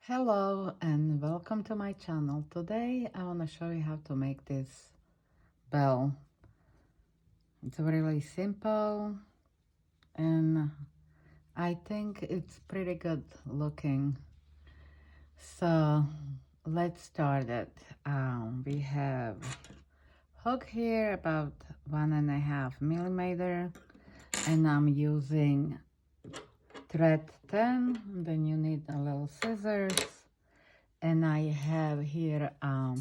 Hello and welcome to my channel. Today I want to show you how to make this bell. It's really simple and I think it's pretty good looking. So let's start it. We have hook here about 1.5 millimeter and I'm using thread 10. Then you need a little scissors. And I have here, as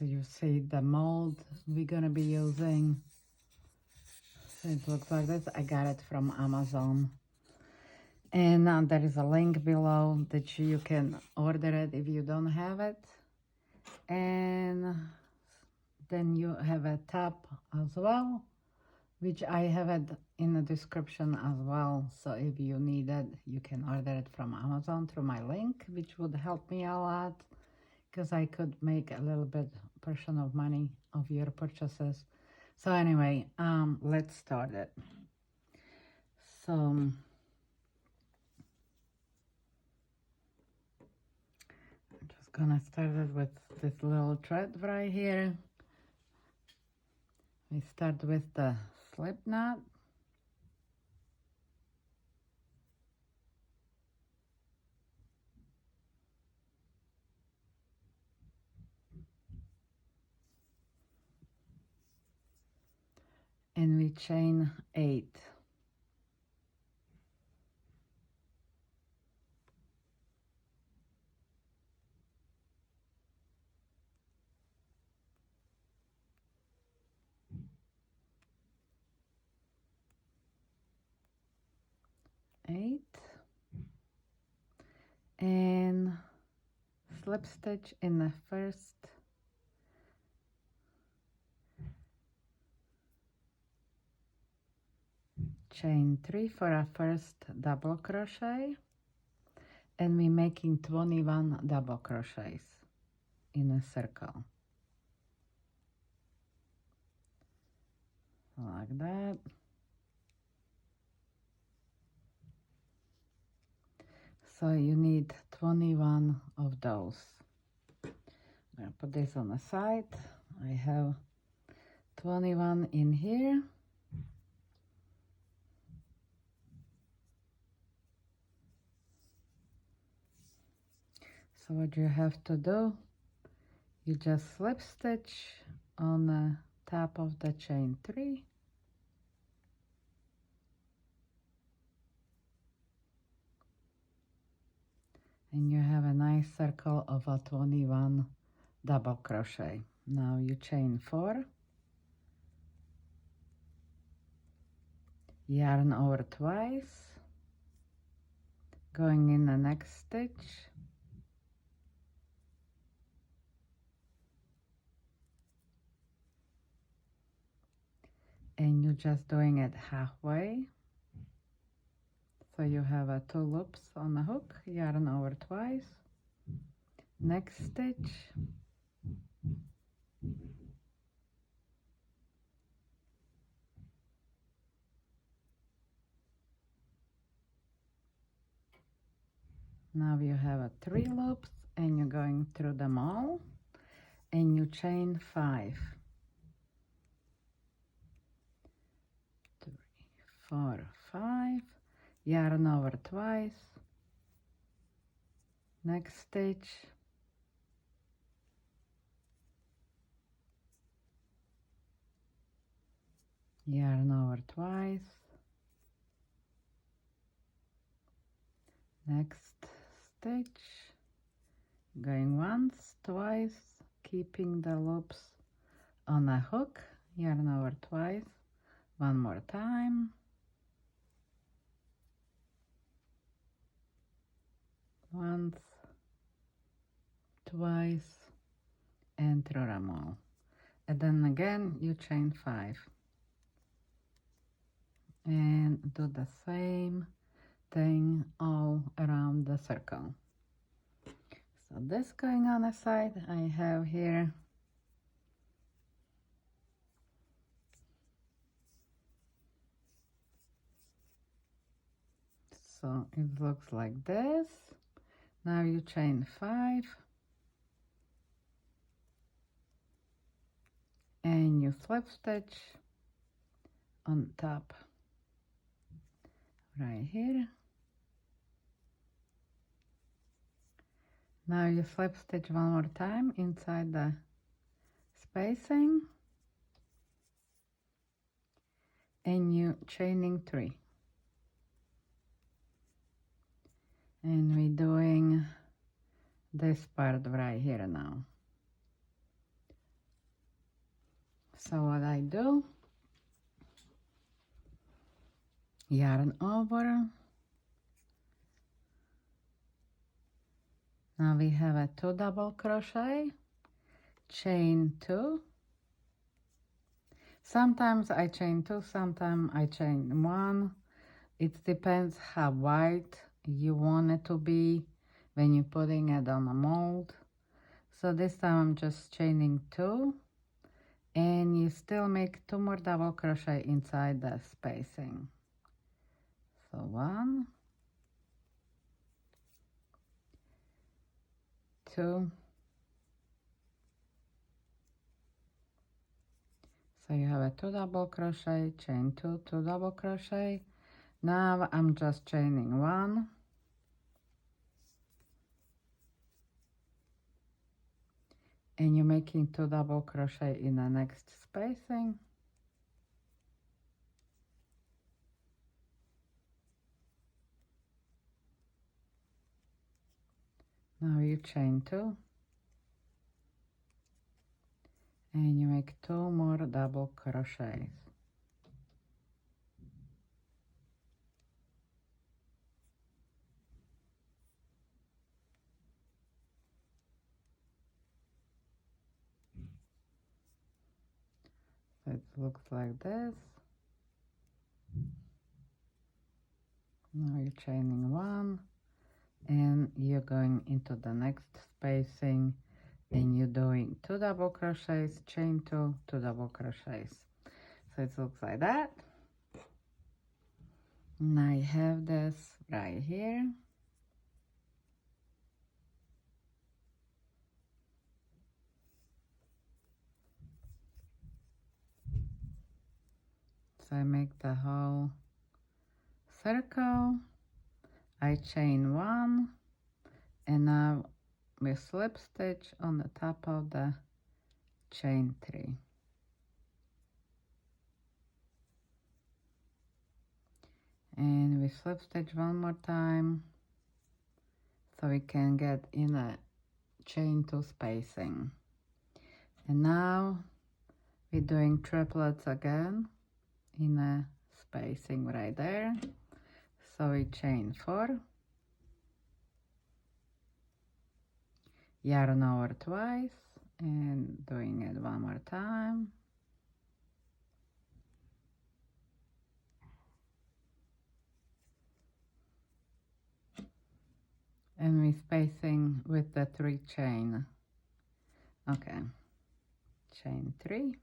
you see, the mold we're gonna be using. So it looks like this. I got it from Amazon. And there is a link below that you can order it if you don't have it. And then you have a top as well, which I have it in the description as well. So if you need it, you can order it from Amazon through my link, which would help me a lot because I could make a little bit portion of money of your purchases. So anyway, let's start it. So I'm just gonna start it with this little thread right here. We start with the slip knot. And we chain 8. And slip stitch in the first chain 3 for our first double crochet, and we're making 21 double crochets in a circle like that. So you need 21 of those. I'm gonna put this on the side. I have 21 in here. So what you have to do, you just slip stitch on the top of the chain 3. And you have a nice circle of a 21 double crochet. Now you chain 4, yarn over twice, going in the next stitch, and you're just doing it halfway. So you have 2 loops on the hook, yarn over twice, next stitch, now you have 3 loops and you're going through them all, and you chain 5, 3, 4, 5, yarn over twice, next stitch, yarn over twice, next stitch, going once, twice, keeping the loops on a hook, yarn over twice, one more time, once, twice, and through them all. And then again you chain 5 and do the same thing all around the circle. So this going on the side, I have here So it looks like this. Now you chain 5 and you slip stitch on top right here. Now you slip stitch one more time inside the spacing and you chaining 3. And we're doing this part right here now. So what I do, yarn over. Now we have a 2 double crochet, chain 2. Sometimes I chain 2, sometimes I chain 1. It depends how wide you want it to be when you're putting it on a mold. So this time I'm just chaining 2, and you still make 2 more double crochet inside the spacing. So 1, 2. So you have a 2 double crochet, chain 2, 2 double crochet. Now I'm just chaining 1. And you're making 2 double crochet in the next spacing. Now you chain 2. And you make 2 more double crochets. So it looks like this. Now you're chaining 1 and you're going into the next spacing and you're doing 2 double crochets, chain 2, 2 double crochets. So it looks like that. And I have this right here. So I make the whole circle, I chain 1, and now we slip stitch on the top of the chain 3. And we slip stitch one more time so we can get in a chain 2 spacing. And now we're doing triplets again in a spacing right there. So we chain 4, yarn over twice, and doing it one more time. And we spacing with the 3 chain. Okay, chain 3,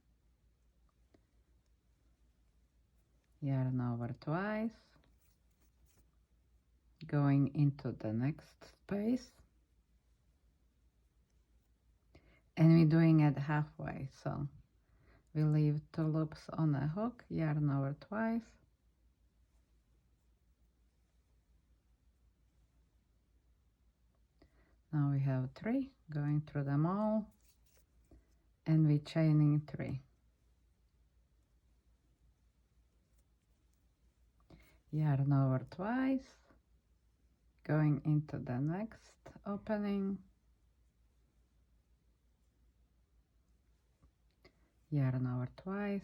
yarn over twice, going into the next space, and we're doing it halfway, so we leave 2 loops on the hook, yarn over twice, now we have 3 going through them all, and we're chaining 3, yarn over twice, going into the next opening, yarn over twice,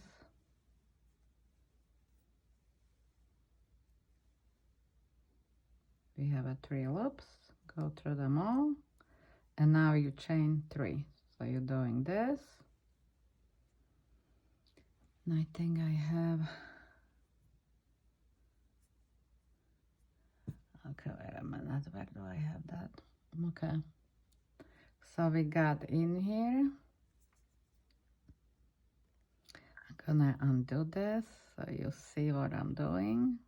we have 3 loops, go through them all, and now you chain 3. So you're doing this, and I think I have, okay, wait a minute, where do I have that? Okay, so we got in here. I'm gonna undo this so you see what I'm doing.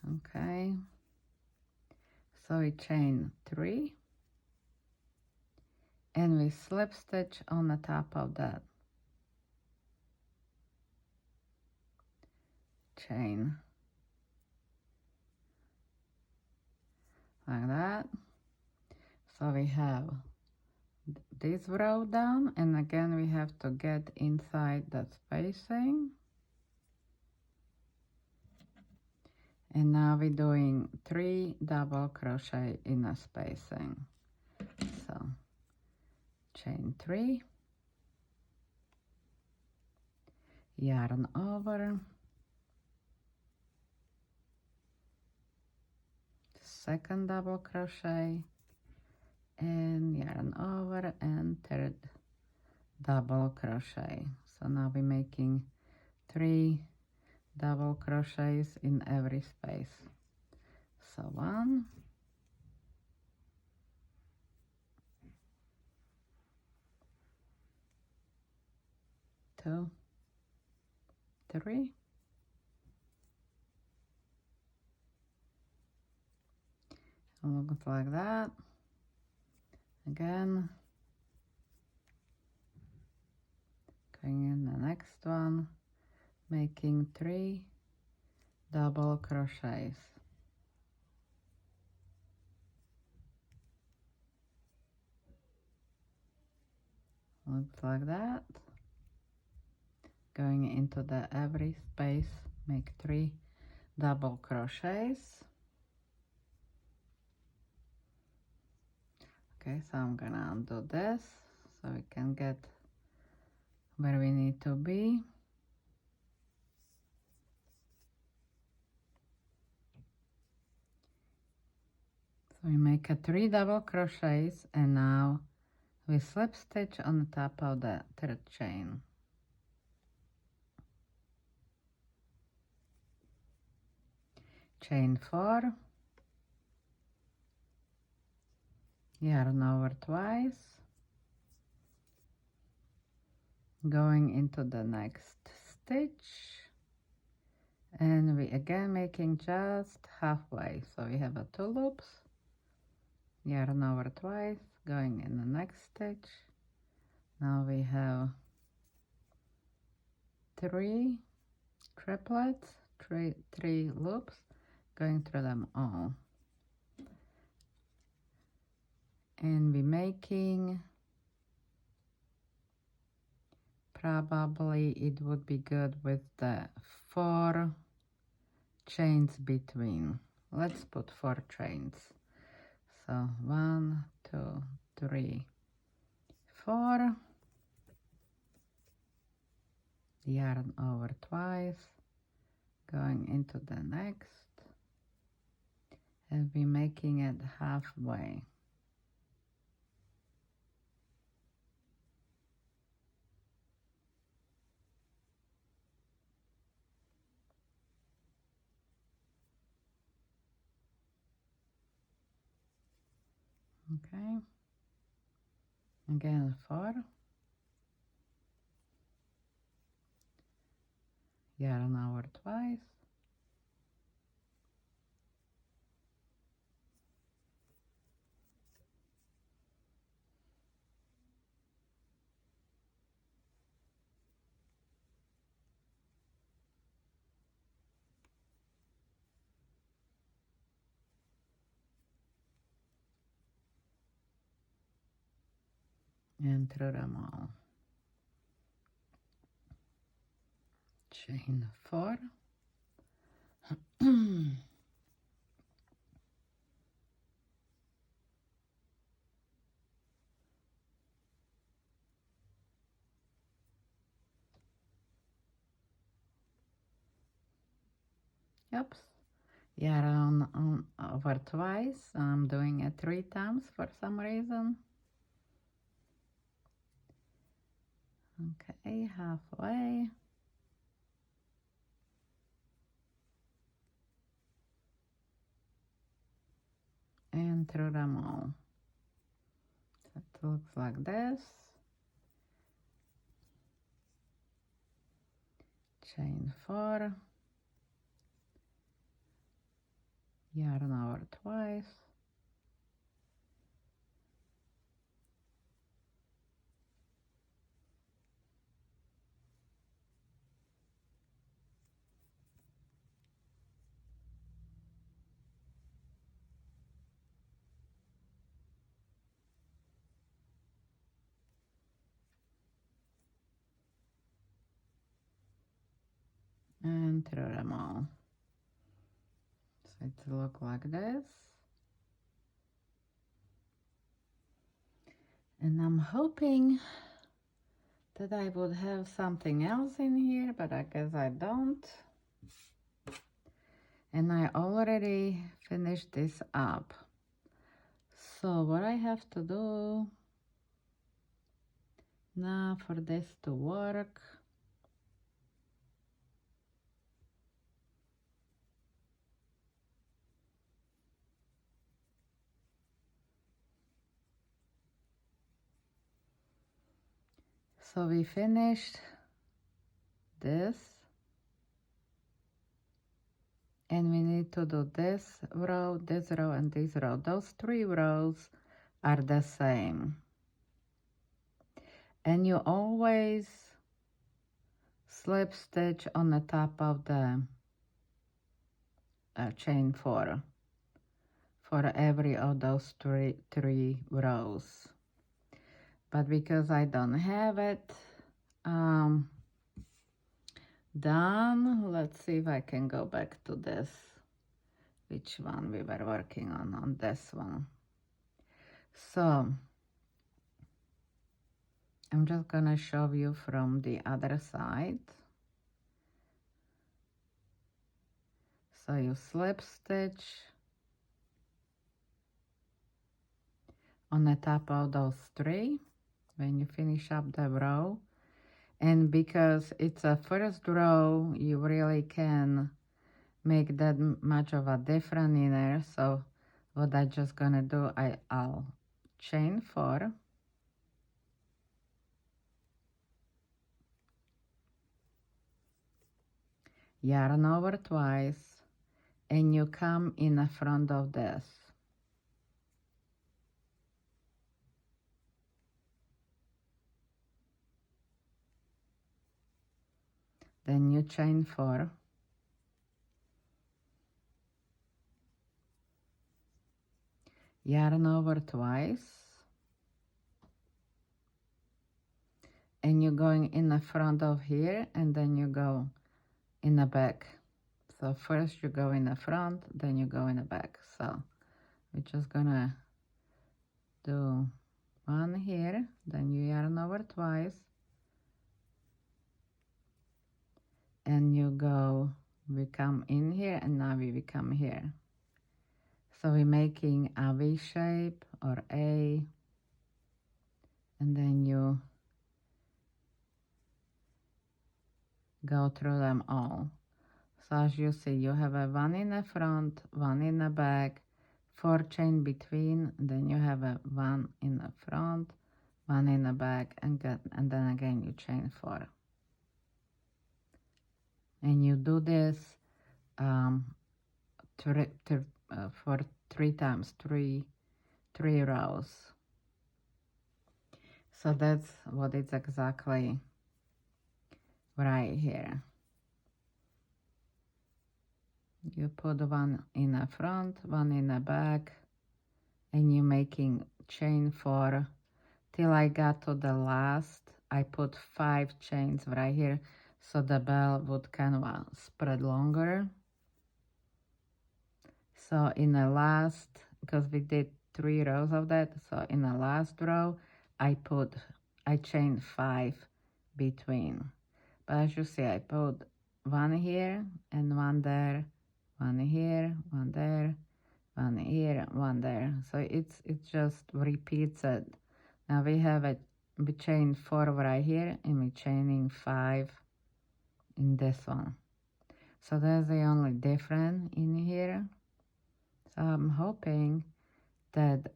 Okay, so we chain 3 and we slip stitch on the top of that, chain like that. So we have this row down, and again we have to get inside the spacing. And now we're doing 3 double crochet in a spacing. So chain 3, yarn over, second double crochet, and yarn over, and third double crochet. So now we're making 3 double crochets in every space. So 1, 2, 3, and looks like that. Again, going in the next one, making 3 double crochets. Looks like that. Going into the every space, make 3 double crochets. Okay, so I'm gonna undo this so we can get where we need to be. So we make a 3 double crochets, and now we slip stitch on the top of the third chain. Chain 4, yarn over twice, going into the next stitch, and we again making just halfway. So we have 2 loops, yarn over twice, going in the next stitch. Now we have 3 triplets, 3 loops, going through them all. And we're making, probably it would be good with the 4 chains between. Let's put 4 chains. So 1, 2, 3, 4. Yarn over twice, going into the next, and be making it halfway. Okay, again 4, yarn over twice, and through them all. Chain 4. Oops, yarn on over twice. I'm doing it 3 times for some reason. Okay, halfway. And through them all. So it looks like this. Chain 4. yarn over twice, and through them all. So it look like this. And I'm hoping that I would have something else in here, but I guess I don't. And I already finished this up. So what I have to do now for this to work, so we finished this, and we need to do this row, and this row. Those 3 rows are the same. And you always slip stitch on the top of the chain 4 for every of those three rows. But because I don't have it done, let's see if I can go back to this, which one we were working on this one. So I'm just gonna show you from the other side. So you slip stitch on the top of those 3 when you finish up the row. And because it's a first row, you really can make that much of a difference in there. So what I just gonna do, I'll chain 4, yarn over twice, and you come in the front of this. Then you chain 4, yarn over twice, and you're going in the front of here, and then you go in the back. So first you go in the front, then you go in the back. So we're just gonna do 1 here, then you yarn over twice, and you go, we come in here, and now we come here. So we're making a V shape or A, and then you go through them all. So as you see, you have a 1 in the front, 1 in the back, 4 chain between, then you have a 1 in the front, 1 in the back, and then again you chain 4. And you do this for 3 times, three rows. So that's what it's exactly right here. You put 1 in the front, 1 in the back, and you're making chain 4 till I got to the last. I put 5 chains right here so the bell would kind of spread longer. So in the last, because we did 3 rows of that, so in the last row I chained 5 between. But as you see, I put 1 here and 1 there, 1 here, 1 there, 1 here, 1 there. So it just repeats it. Now we chain 4 right here, and we're chaining 5 in this one. So that's the only difference in here. So I'm hoping that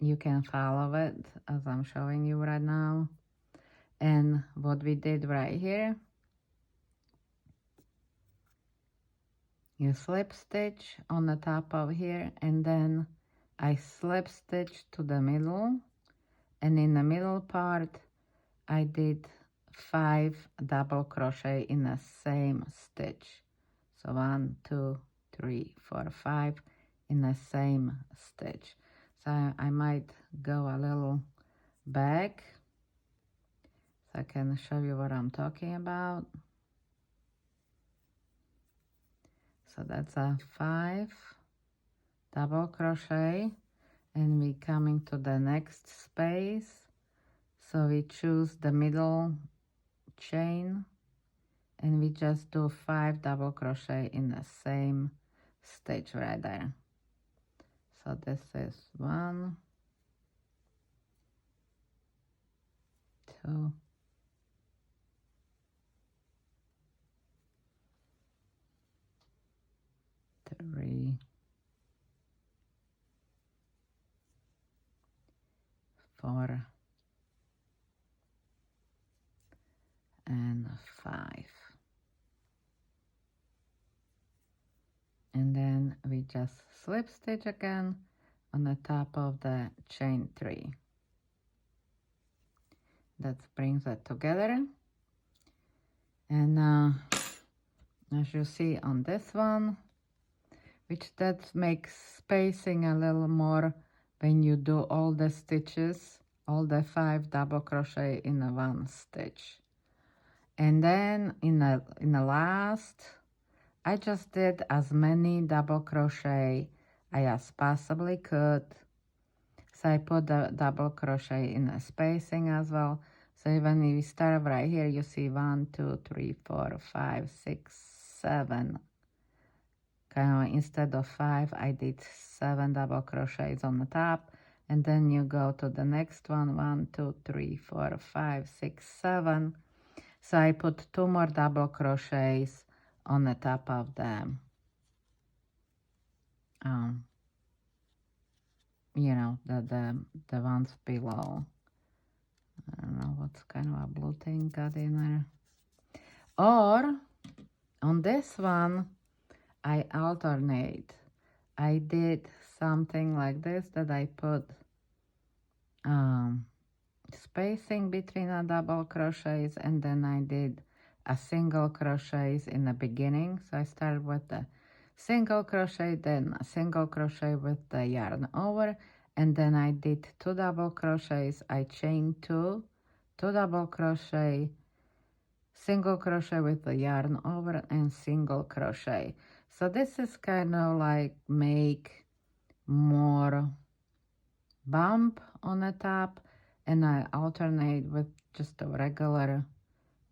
you can follow it as I'm showing you right now. And what we did right here, you slip stitch on the top of here, and then I slip stitch to the middle, and in the middle part I did 5 double crochet in the same stitch. So 1, 2, 3, 4, 5 in the same stitch. So I might go a little back so I can show you what I'm talking about. So that's a 5 double crochet, and we coming to the next space. So we choose the middle chain, and we just do 5 double crochet in the same stitch right there. So this is 1, 2, 3, 4, and 5. And then we just slip stitch again on the top of the chain 3. That brings it together. And as you see on this one, which that makes spacing a little more when you do all the stitches, all the 5 double crochet in the one stitch. And then in the last, I just did as many double crochet I as possibly could. So I put the double crochet in the spacing as well. So even if you start right here, you see 1, 2, 3, 4, 5, 6, 7. Kind of instead of 5, I did 7 double crochets on the top. And then you go to the next one, 1, 2, 3, 4, 5, 6, 7. So I put 2 more double crochets on the top of them. You know, the ones below. I don't know what's kind of a blue thing got in there. Or on this one, I alternate. I did something like this, that I put spacing between the double crochets, and then I did a single crochets in the beginning. So I started with the single crochet, then a single crochet with the yarn over, and then I did 2 double crochets. I chained 2 double crochet, single crochet with the yarn over, and single crochet. So this is kind of like make more bump on the top, and I alternate with just a regular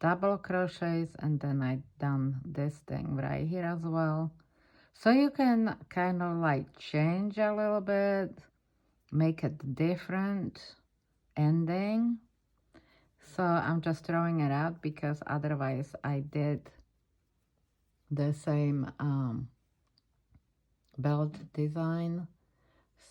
double crochets, and then I done this thing right here as well. So you can kind of like change a little bit, make it different ending. So I'm just throwing it out because otherwise I did the same belt design.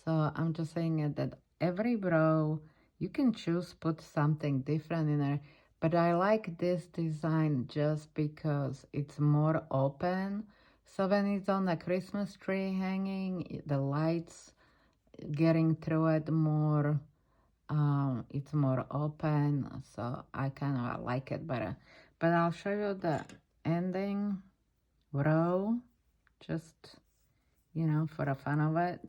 So I'm just saying it that every row you can choose put something different in there, but I like this design just because it's more open. So when it's on the Christmas tree hanging, the lights getting through it more, it's more open, so I kind of like it better. But I'll show you the ending row, just, you know, for the fun of it.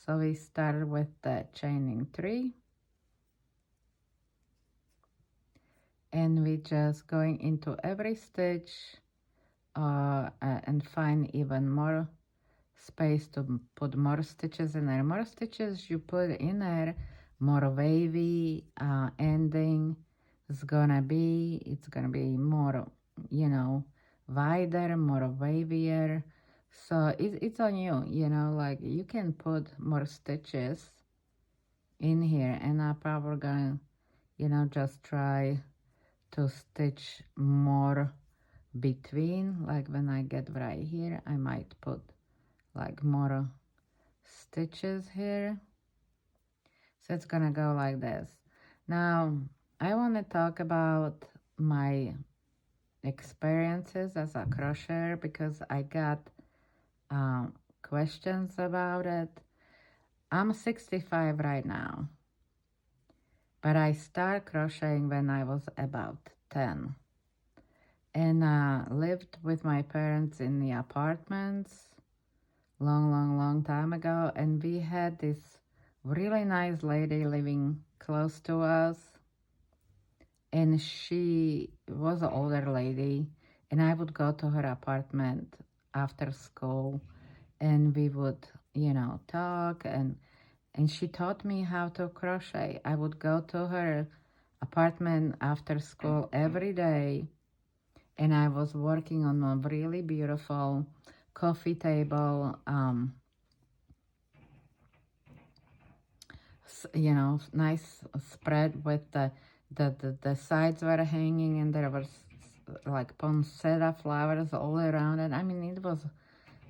So we started with the chaining 3, and we just going into every stitch and find even more space to put more stitches in there. More stitches you put in there, more wavy ending it's gonna be more, you know, wider, more wavier. So it's on you, you know, like you can put more stitches in here, and I'm probably gonna, you know, just try to stitch more between, like when I get right here, I might put like more stitches here. So it's gonna go like this. Now I want to talk about my experiences as a crocheter, because I got questions about it. I'm 65 right now, but I started crocheting when I was about 10, and lived with my parents in the apartments long time ago, and we had this really nice lady living close to us, and she was an older lady, and I would go to her apartment after school, and we would, talk, and she taught me how to crochet. I would go to her apartment after school every day, and I was working on a really beautiful coffee table, nice spread with the sides were hanging, and there was like poinsettia flowers all around it. I mean, it was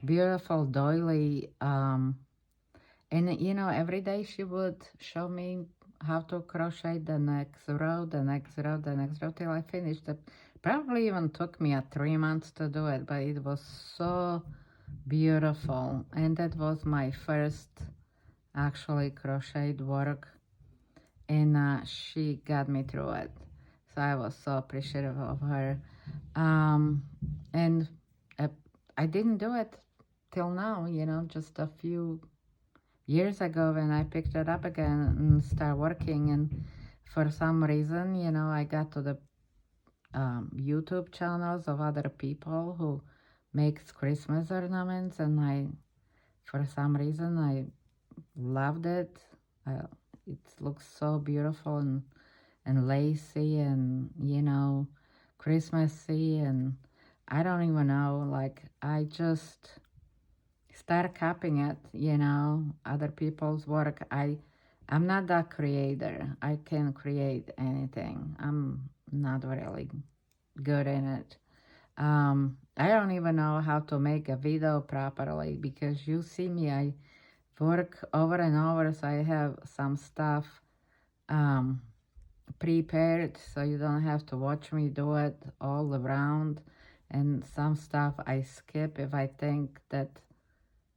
beautiful doily. And every day she would show me how to crochet the next row, the next row, the next row till I finished it. Probably even took me 3 months to do it, but it was so beautiful. And that was my first actually crocheted work, and she got me through it. So I was so appreciative of her. And uh, I didn't do it till now, just a few years ago when I picked it up again and started working. And for some reason, I got to the YouTube channels of other people who makes Christmas ornaments, and for some reason, I loved it. It looks so beautiful and lacy and, Christmassy, and I don't even know, like, I just start copying it, other people's work. I'm not that creator. I can create anything. I'm not really good in it. I don't even know how to make a video properly, because you see me, I work over and over, so I have some stuff prepared, so you don't have to watch me do it all around, and some stuff I skip if I think that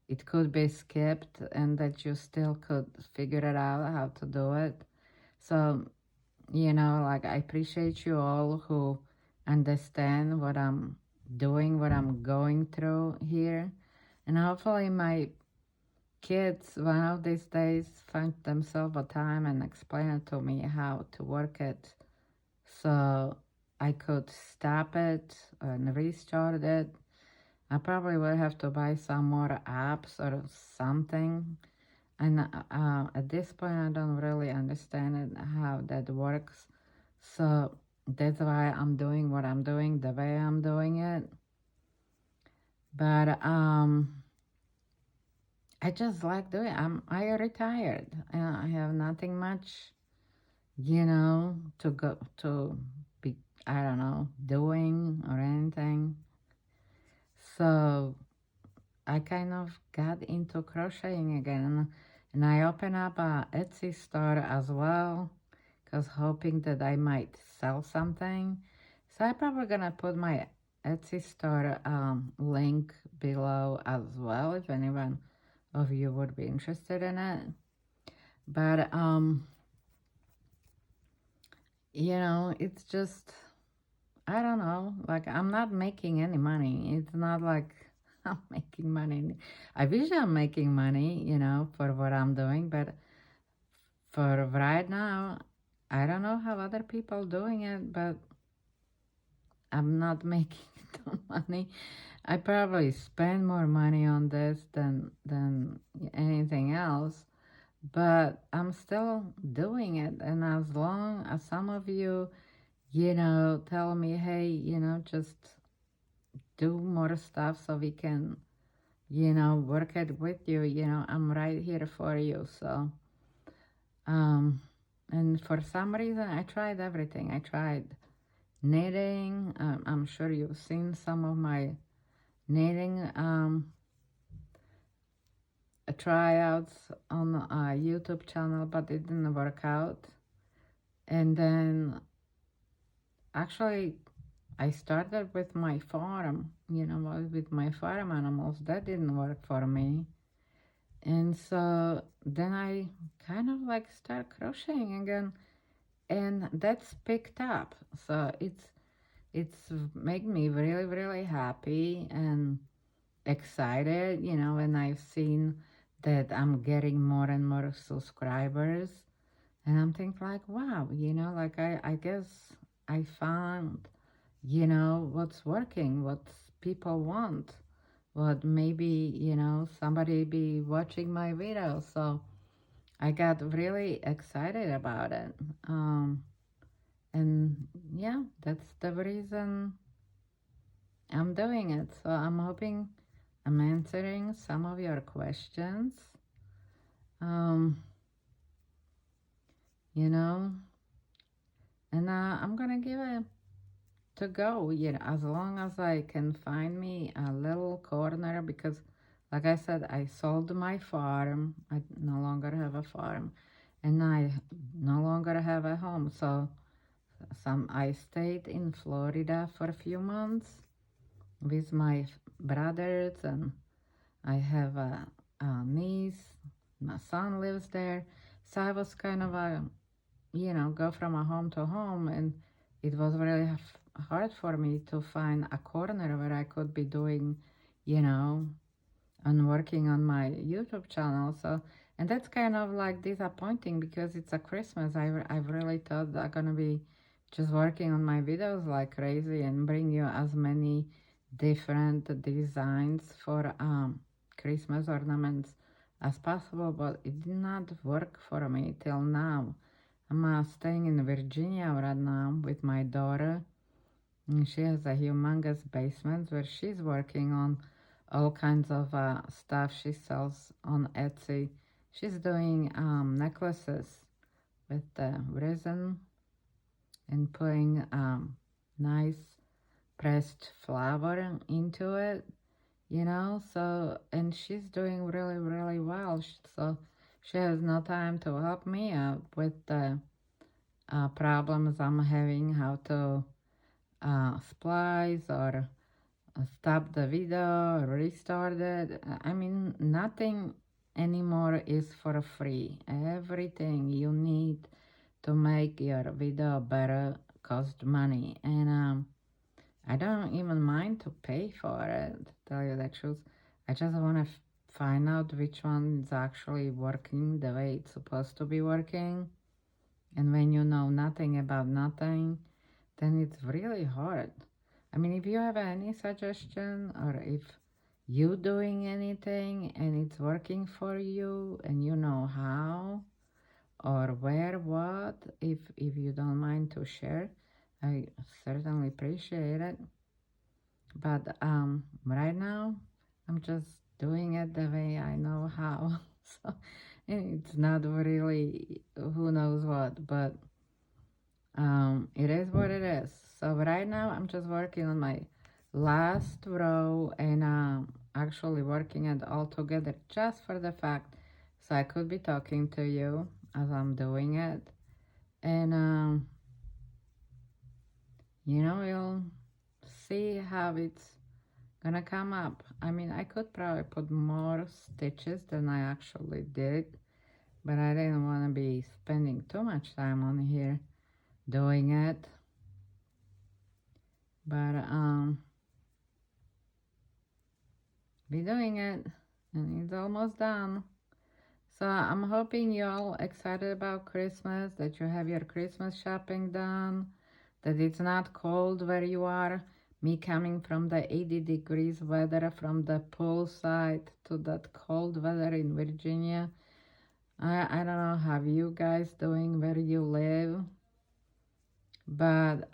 it could be skipped and that you still could figure it out how to do it. So, like, I appreciate you all who understand what I'm doing, what I'm going through here, and hopefully my kids one of these days find themselves a time and explain it to me how to work it, so I could stop it and restart it. I probably will have to buy some more apps or something. And at this point, I don't really understand it, how that works. So that's why I'm doing what I'm doing, the way I'm doing it. But I just like doing it. I retired. I have nothing much, to go to be, I don't know, doing or anything. So I kind of got into crocheting again, and I opened up a Etsy store as well, because hoping that I might sell something. So I'm probably gonna put my Etsy store link below as well, if anyone of you would be interested in it. But it's just, I don't know, like, I'm not making any money. It's not like I'm making money. I wish I'm making money, for what I'm doing, but for right now, I don't know how other people doing it, but I'm not making the money. I probably spend more money on this than anything else, but I'm still doing it. And as long as some of you, tell me, hey, just do more stuff so we can, work it with you, I'm right here for you. So, and for some reason, I tried everything. I tried knitting. I'm sure you've seen some of my knitting tryouts on a YouTube channel, but it didn't work out. And then, actually, I started with my farm, you know, with my farm animals. That didn't work for me. And so then I kind of like start crocheting again, and that's picked up. So it's made me really, really happy and excited, you know, when I've seen that I'm getting more and more subscribers. And I'm thinking like, wow, you know, like I guess I found, you know, what's working, what people want, what maybe, you know, somebody be watching my video. So I got really excited about it. And yeah, that's the reason I'm doing it. So I'm hoping I'm answering some of your questions. Um, you know, and I'm gonna give it to go, you know, as long as I can find me a little corner, because like I said, I sold my farm. I no longer have a farm, and I no longer have a home. So I stayed in Florida for a few months with my brothers, and I have a niece. My son lives there. So I was kind of a, you know, go from a home to home, and it was really hard for me to find a corner where I could be doing, you know, and working on my YouTube channel. So, and that's kind of like disappointing because it's a Christmas. I really thought I'm gonna be just working on my videos like crazy and bring you as many different designs for Christmas ornaments as possible, but it did not work for me till now. I'm staying in Virginia right now with my daughter, and she has a humongous basement where she's working on all kinds of stuff she sells on Etsy. She's doing necklaces with resin and putting nice pressed flower into it, you know. So, and she's doing really, really well. So she has no time to help me out with the problems I'm having, how to splice or stop the video, restart it. I mean, nothing anymore is for free. Everything you need to make your video better cost money. And I don't even mind to pay for it, to tell you the truth. I just want to find out which one is actually working the way it's supposed to be working. And when you know nothing about nothing, then it's really hard. I mean, if you have any suggestion, or if you doing anything and it's working for you and you know how or where, what, if you don't mind to share, I certainly appreciate it. But right now I'm just doing it the way I know how. So, and it's not really who knows what, but it is what it is. So right now I'm just working on my last row, and actually working it all together just for the fact so I could be talking to you as I'm doing it. And you know, you'll see how it's gonna come up. I mean, I could probably put more stitches than I actually did, but I didn't want to be spending too much time on here doing it. But be doing it, and it's almost done. So I'm hoping you're all excited about Christmas, that you have your Christmas shopping done, that it's not cold where you are. Me coming from the 80 degrees weather from the poolside to that cold weather in Virginia. I don't know how you guys doing where you live, but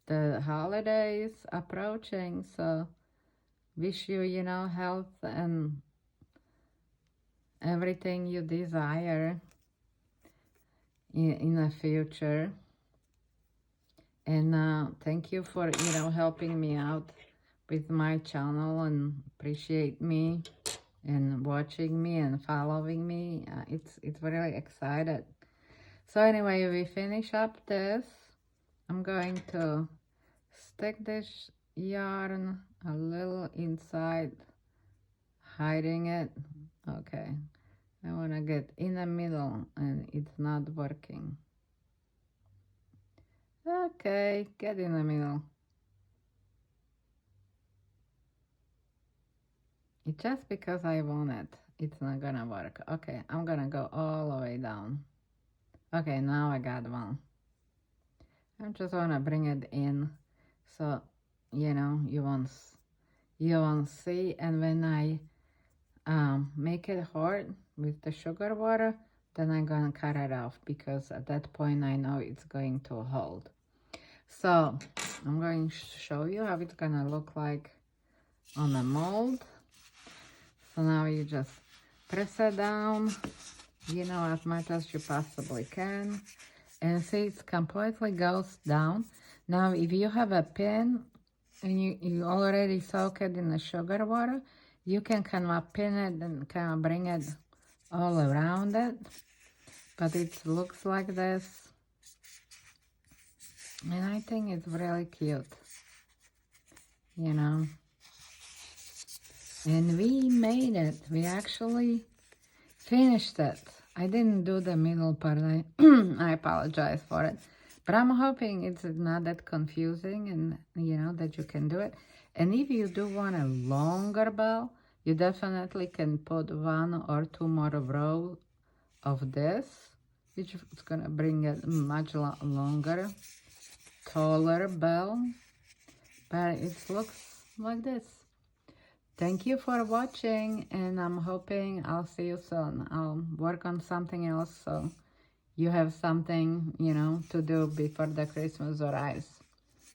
the holidays approaching, so wish you, you know, health and everything you desire in the future. And thank you for, you know, helping me out with my channel, and appreciate me and watching me and following me. It's really excited. So anyway, we finish up this. I'm going to stick this yarn a little inside, hiding it. Okay, I want to get in the middle and it's not working. Okay, get in the middle. It's just because I want it, it's not gonna work. Okay, I'm gonna go all the way down. Okay, now I got one. I just wanna bring it in so you know you won't see. And when I make it hard with the sugar water, then I'm gonna cut it off, because at that point I know it's going to hold. So I'm going to show you how it's gonna look like on the mold. So now you just press it down, you know, as much as you possibly can, and see it completely goes down. Now if you have a pin and you already soak it in the sugar water, you can kind of pin it and kind of bring it all around it, but it looks like this, and I think it's really cute, you know. And we made it. We actually finished it. I didn't do the middle part. I apologize for it. But I'm hoping it's not that confusing, and you know that you can do it. And if you do want a longer bell, you definitely can put 1 or 2 more rows of this, which is gonna bring a much longer, taller bell. But it looks like this. Thank you for watching, and I'm hoping I'll see you soon. I'll work on something else so you have something, you know, to do before the Christmas arrives.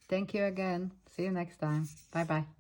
Thank you again. See you next time. Bye-bye.